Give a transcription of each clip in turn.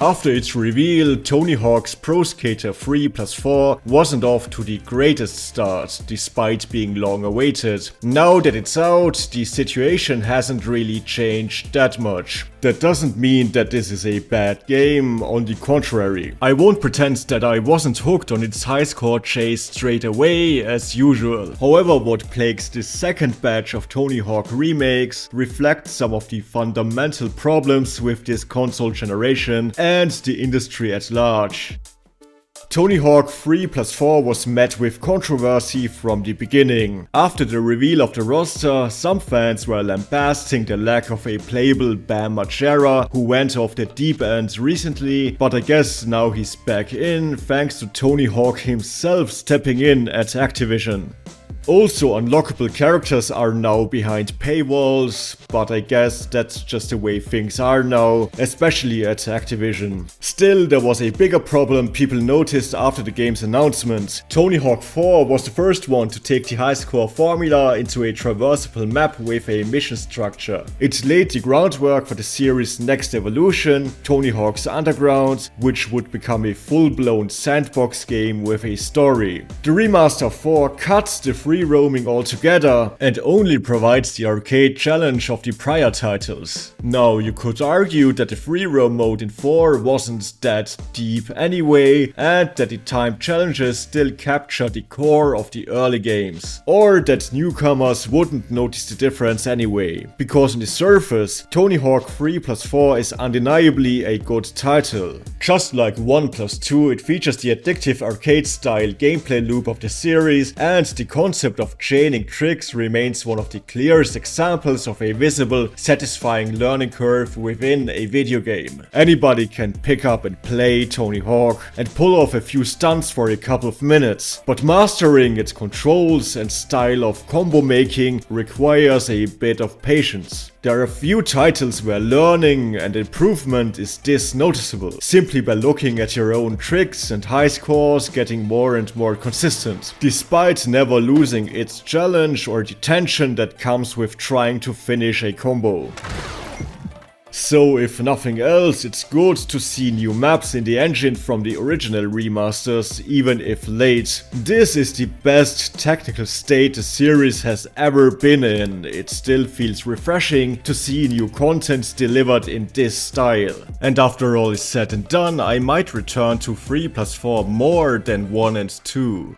After its reveal, Tony Hawk's Pro Skater 3+4 wasn't off to the greatest start, despite being long awaited. Now that it's out, the situation hasn't really changed that much. That doesn't mean that this is a bad game, on the contrary. I won't pretend that I wasn't hooked on its high score chase straight away, as usual. However, what plagues this second batch of Tony Hawk remakes reflects some of the fundamental problems with this console generation and the industry at large. Tony Hawk 3+4 was met with controversy from the beginning. After the reveal of the roster, some fans were lambasting the lack of a playable Bam Margera, who went off the deep end recently, but I guess now he's back in thanks to Tony Hawk himself stepping in at Activision. Also, unlockable characters are now behind paywalls, but I guess that's just the way things are now, especially at Activision. Still, there was a bigger problem people noticed after the game's announcement. Tony Hawk 4 was the first one to take the high score formula into a traversable map with a mission structure. It laid the groundwork for the series' next evolution, Tony Hawk's Underground, which would become a full-blown sandbox game with a story. The remaster 4 cuts the free roaming altogether and only provides the arcade challenge of the prior titles. Now, you could argue that the free roam mode in 4 wasn't that deep anyway, and that the timed challenges still capture the core of the early games. Or that newcomers wouldn't notice the difference anyway, because on the surface, Tony Hawk 3+4 is undeniably a good title. Just like 1+2, it features the addictive arcade-style gameplay loop of the series, and the concept of chaining tricks remains one of the clearest examples of a visible, satisfying learning curve within a video game. Anybody can pick up and play Tony Hawk and pull off a few stunts for a couple of minutes, but mastering its controls and style of combo making requires a bit of patience. There are few titles where learning and improvement is this noticeable, simply by looking at your own tricks and high scores getting more and more consistent, despite never losing its challenge or the tension that comes with trying to finish a combo. So if nothing else, it's good to see new maps in the engine from the original remasters, even if late. This is the best technical state the series has ever been in. It still feels refreshing to see new content delivered in this style. And after all is said and done, I might return to 3+4 more than 1 and 2.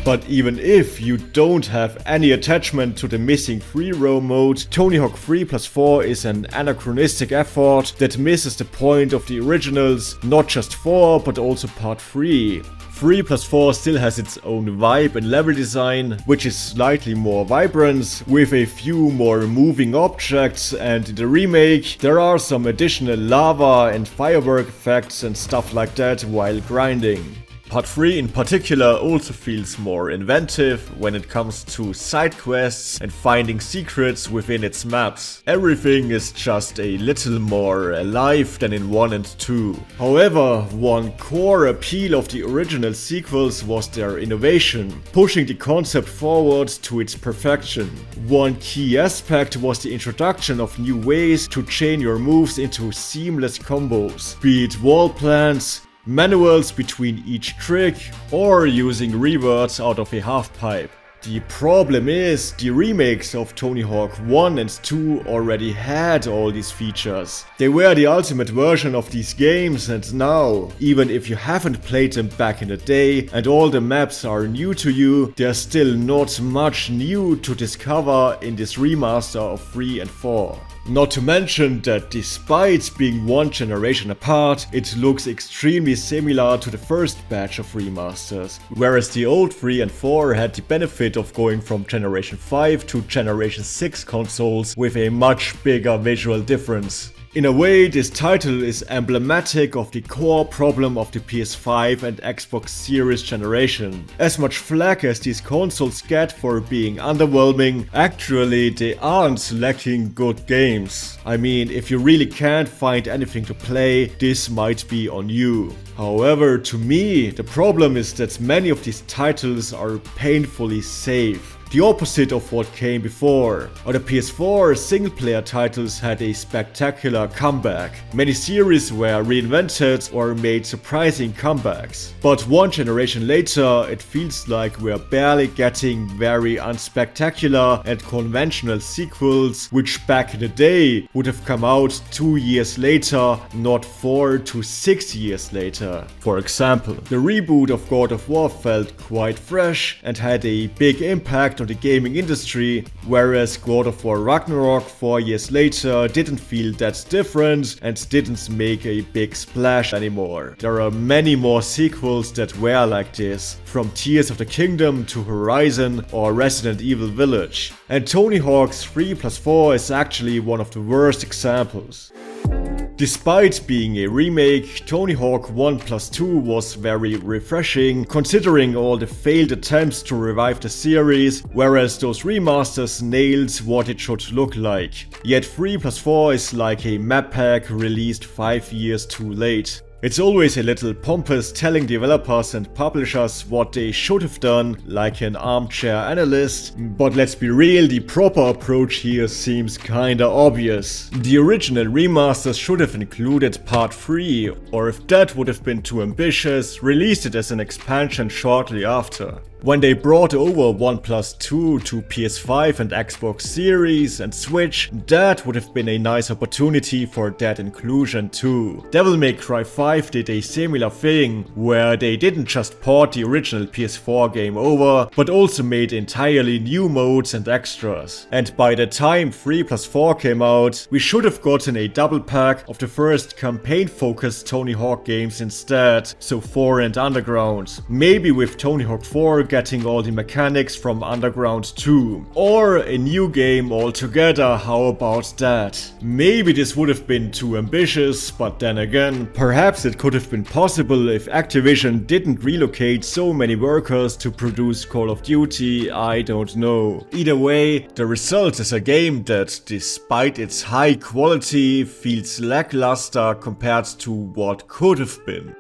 But even if you don't have any attachment to the missing free roam mode, Tony Hawk 3+4 is an anachronistic effort that misses the point of the originals, not just 4 but also part 3. 3+4 still has its own vibe and level design, which is slightly more vibrant, with a few more moving objects, and in the remake there are some additional lava and firework effects and stuff like that while grinding. Part 3 in particular also feels more inventive when it comes to side quests and finding secrets within its maps. Everything is just a little more alive than in 1 and 2. However, one core appeal of the original sequels was their innovation, pushing the concept forward to its perfection. One key aspect was the introduction of new ways to chain your moves into seamless combos, be it wall plants, manuals between each trick, or using reverts out of a half pipe. The problem is, the remakes of Tony Hawk 1 and 2 already had all these features. They were the ultimate version of these games, and now, even if you haven't played them back in the day and all the maps are new to you, there's still not much new to discover in this remaster of 3 and 4. Not to mention that despite being one generation apart, it looks extremely similar to the first batch of remasters, whereas the old 3 and 4 had the benefit of going from Generation 5 to Generation 6 consoles with a much bigger visual difference. In a way, this title is emblematic of the core problem of the PS5 and Xbox Series generation. As much flack as these consoles get for being underwhelming, actually they aren't lacking good games. I mean, if you really can't find anything to play, this might be on you. However, to me, the problem is that many of these titles are painfully safe. the opposite of what came before. On the PS4, single-player titles had a spectacular comeback. Many series were reinvented or made surprising comebacks. But one generation later, it feels like we're barely getting very unspectacular and conventional sequels, which back in the day would have come out 2 years later, not 4 to 6 years later. For example, the reboot of God of War felt quite fresh and had a big impact on the gaming industry, whereas God of War Ragnarok 4 years later didn't feel that different and didn't make a big splash anymore. There are many more sequels that were like this, from Tears of the Kingdom to Horizon or Resident Evil Village. And Tony Hawk's 3+4 is actually one of the worst examples. Despite being a remake, Tony Hawk 1+2 was very refreshing, considering all the failed attempts to revive the series, whereas those remasters nailed what it should look like. Yet 3+4 is like a map pack released 5 years too late. It's always a little pompous telling developers and publishers what they should have done, like an armchair analyst, but let's be real, the proper approach here seems kinda obvious. The original remasters should have included part 3, or if that would have been too ambitious, released it as an expansion shortly after. When they brought over 1+2 to PS5 and Xbox Series and Switch, that would have been a nice opportunity for that inclusion too. Devil May Cry 5 did a similar thing, where they didn't just port the original PS4 game over, but also made entirely new modes and extras. And by the time 3+4 came out, we should have gotten a double pack of the first campaign-focused Tony Hawk games instead, so 4 and Underground. Maybe with Tony Hawk 4 getting all the mechanics from Underground 2. Or a new game altogether, how about that? Maybe this would have been too ambitious, but then again, perhaps it could have been possible if Activision didn't relocate so many workers to produce Call of Duty, I don't know. Either way, the result is a game that, despite its high quality, feels lackluster compared to what could have been.